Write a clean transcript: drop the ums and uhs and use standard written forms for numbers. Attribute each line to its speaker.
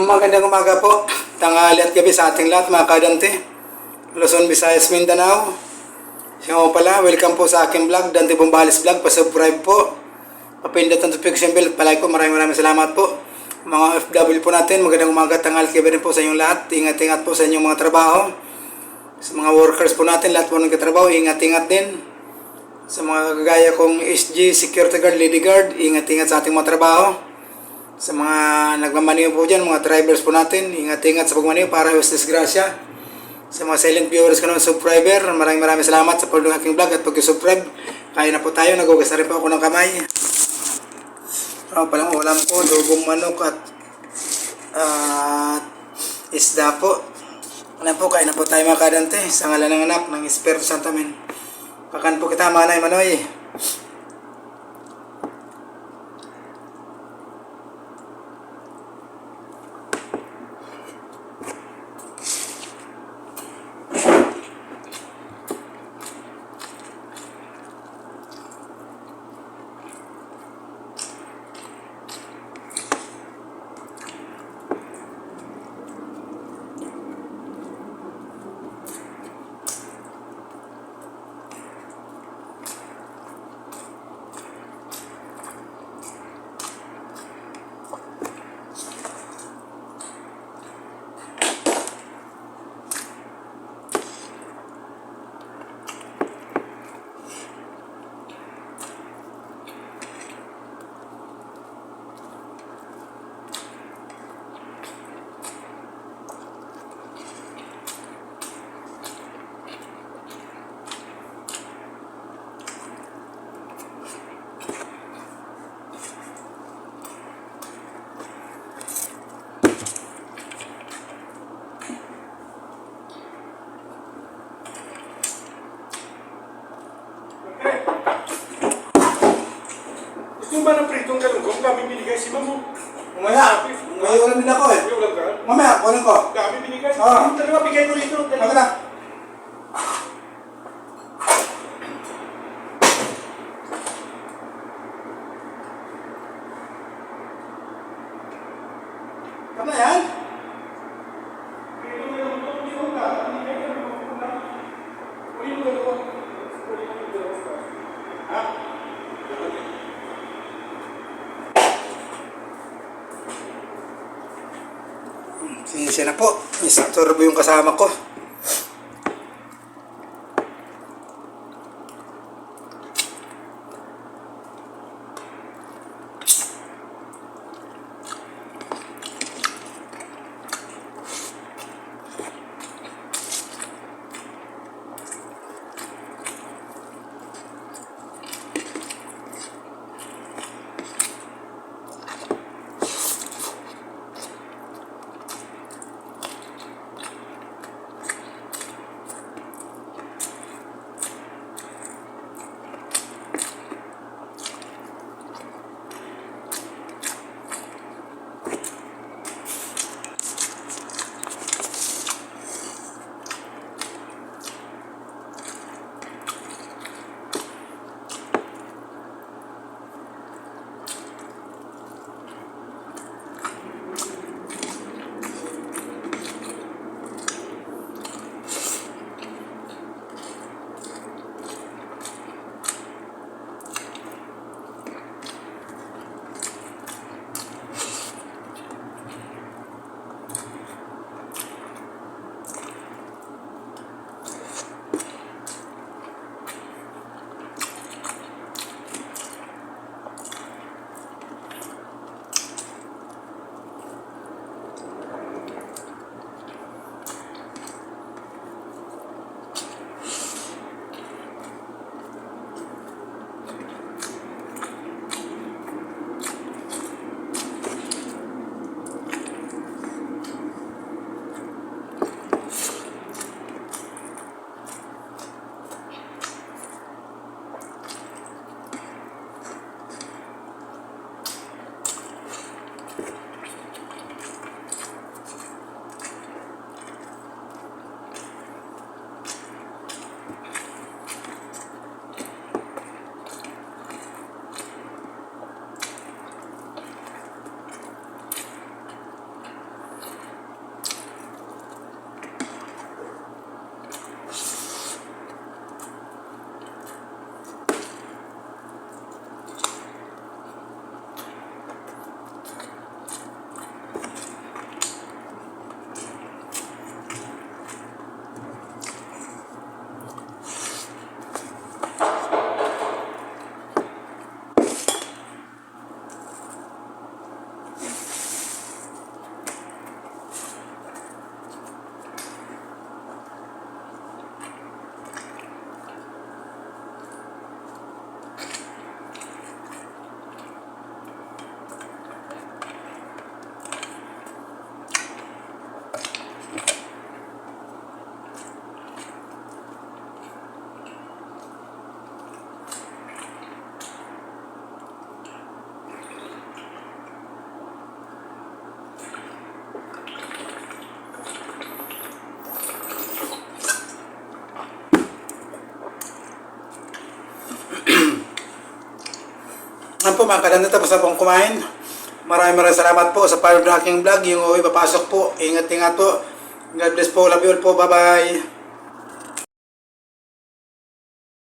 Speaker 1: Magandang umaga po, tanghali at gabi sa ating lahat mga kadante, Luzon, Visayas, Mindanao. Siya po pala, welcome po sa aking vlog, Dante Bombales Vlog. Pa-subscribe po, papindot ang notification bell at palike po. Maraming salamat po. Mga OFW po natin, magandang umaga, tanghali at gabi rin po sa inyong lahat. Ingat-ingat po sa inyong mga trabaho. Sa mga workers po natin, lahat po ng katrabaho, ingat-ingat din. Sa mga kagaya kong SG, Security Guard, Lady Guard, ingat-ingat sa ating mga trabaho. Sa mga nagmamaniho po dyan, mga drivers po natin, ingat-ingat sa pagmaniho para iwas disgrasya. Sa mga silent viewers ko naman, subscriber, maraming salamat sa panonood ng aking vlog at pag-subscribe. Kaya na po tayo, nagugas na rin po ako ng kamay. Palang ulam ko, dugong manok at isda po. Alam po, kaya na po tayo mga kadante, sa ngalan ng anak ng Espiritu Santo, amen. Pakan po kita, Manay Manoy.
Speaker 2: Gusto ba ng pritong galunggong? Kami binigay si Mamu.
Speaker 1: Mamaya, may ulam din ako eh.
Speaker 2: May ulam ka?
Speaker 1: Mamaya, kunin ko.
Speaker 2: Kami binigay.
Speaker 1: Oo.
Speaker 2: Dalawa, bigay ko rito.
Speaker 1: Bakit na? Tama yan? Sinisya na po. Istorbo yung kasama ko. po mga kadante, tapos na pong kumain. Maraming salamat po sa panood ng aking vlog. Yung uwi papasok po. Ingat-ingat po. God bless po. Love you all po. Bye-bye.